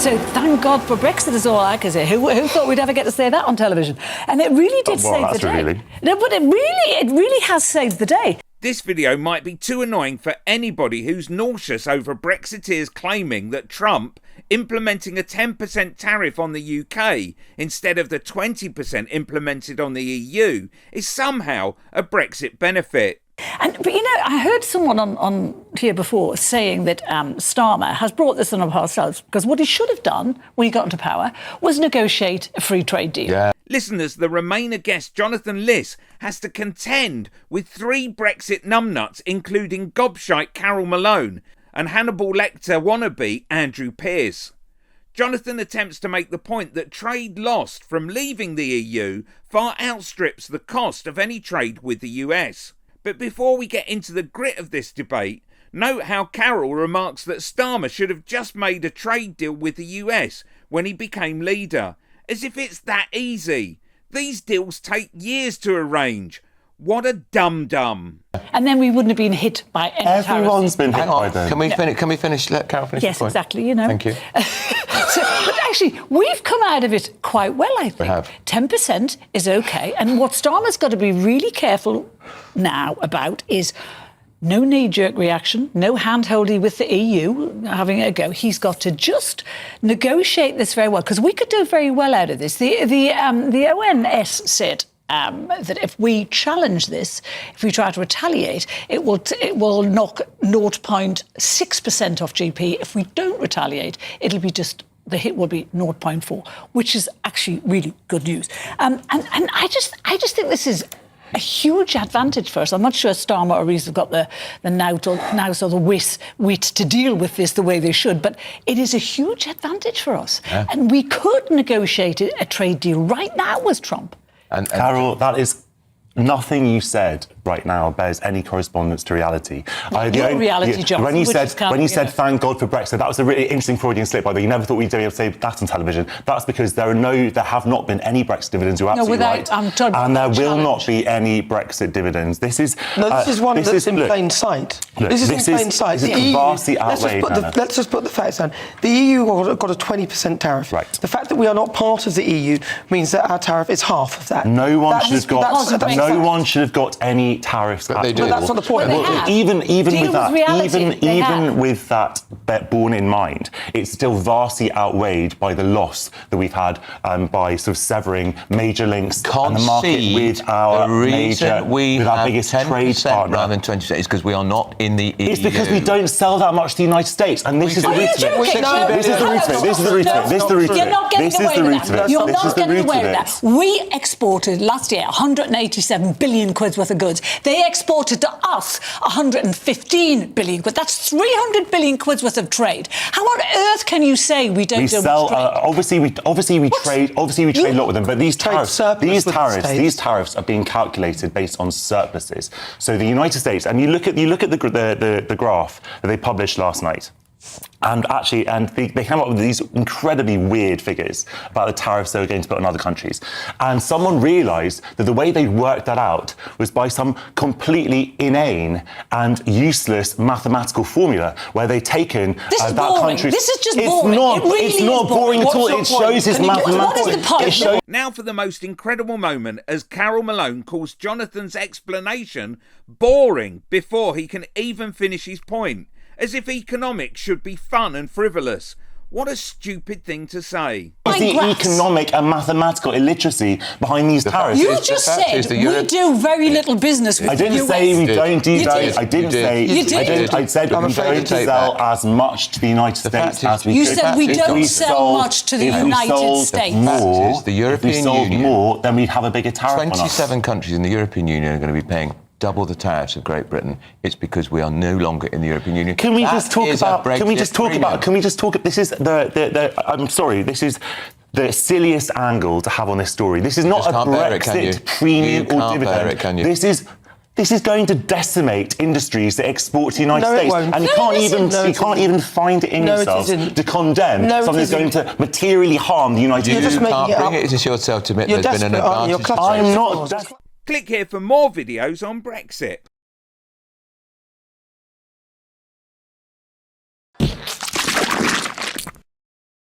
So thank God for Brexit is all I can say. Who thought we'd ever get to say that on television? And it really did save the day. Really... No, but it really has saved the day. This video might be too annoying for anybody who's nauseous over Brexiteers claiming that Trump implementing a 10% tariff on the UK instead of the 20% implemented on the EU is somehow a Brexit benefit. But you know, I heard someone on here before saying that Starmer has brought this on ourselves because what he should have done when he got into power was negotiate a free trade deal. Yeah. Listeners, the Remainer guest Jonathan Liss has to contend with 3 Brexit numbnuts, including gobshite Carole Malone and Hannibal Lecter wannabe Andrew Pearce. Jonathan attempts to make the point that trade lost from leaving the EU far outstrips the cost of any trade with the US. But before we get into the grit of this debate, note how Carole remarks that Starmer should have just made a trade deal with the US when he became leader, as if it's that easy. These deals take years to arrange. What a dum-dum. And then we wouldn't have been hit by any Everyone's been hit by them. Can we finish? Let Carole finish. Yes, the point. exactly, you know. Thank you. But actually, we've come out of it quite well, I think. We have. 10% is OK. And what Starmer's got to be really careful now about is no knee-jerk reaction, no hand-holding with the EU, having a go. He's got to just negotiate this very well, because we could do very well out of this. The ONS said that if we challenge this, if we try to retaliate, it will knock 0.6% off GP. If we don't retaliate, it'll be just the hit will be 0.4, which is actually really good news. And I just think this is a huge advantage for us. I'm not sure Starmer or Rees have got the nous or the wit to deal with this the way they should, but it is a huge advantage for us. Yeah. And we could negotiate a trade deal right now with Trump. And Carole, that is nothing you said right now bears any correspondence to reality. Reality, John. When you said thank God for Brexit, that was a really interesting Freudian slip, by the way. You never thought we'd be able to say that on television. That's because there have not been any Brexit dividends. You're absolutely right. And there will not be any Brexit dividends. This is one that's in plain sight. This is in plain sight. This is vastly outweighed. Let's just put the facts down. The EU got a 20% tariff. Right. The fact that we are not part of the EU means that our tariff is half of that. No one should have got any tariffs at all. But that's not the point. Even with that bet borne in mind, it's still vastly outweighed by the loss that we've had by sort of severing major links in the market with our biggest trade partner. Rather than 20% is because we are not in the EU. It's because we don't sell that much to the United States, and this is the root of it. This is the root of it. You're not getting away with that. You're not getting away with that. We exported last year 187 billion quid's worth of goods. They exported to us 115 billion quid. That's 300 billion quid's worth of trade. How on earth can you say we don't do much trade? Obviously we trade a lot with them, but these tariffs are being calculated based on surpluses. So the United States, and you look at the graph that they published last night. And they came up with these incredibly weird figures about the tariffs they were going to put on other countries. And someone realised that the way they worked that out was by some completely inane and useless mathematical formula where they'd taken that country. This is just boring. It's not boring at all. It shows his mathematics. Now for the most incredible moment as Carole Malone calls Jonathan's explanation boring before he can even finish his point. As if economics should be fun and frivolous. What a stupid thing to say. What's the economic and mathematical illiteracy behind these tariffs? You just said we do very little business with I didn't say we don't do that. I didn't say... You did. I said we don't sell as much to the United States as we could. You said we don't sell much to the United States. If we sold more, then we'd have a bigger tariff on us. 27 countries in the European Union are going to be paying double the tariffs of Great Britain. It's because we are no longer in the European Union. Can we just talk about? This is I'm sorry. This is the silliest angle to have on this story. This is not a Brexit premium or dividend. This is going to decimate industries that export to the United States, and you can't even find it in yourself to condemn something that's going to materially harm the United States. You can't bring it to yourself to admit there's been an advantage. I'm not. Click here for more videos on Brexit.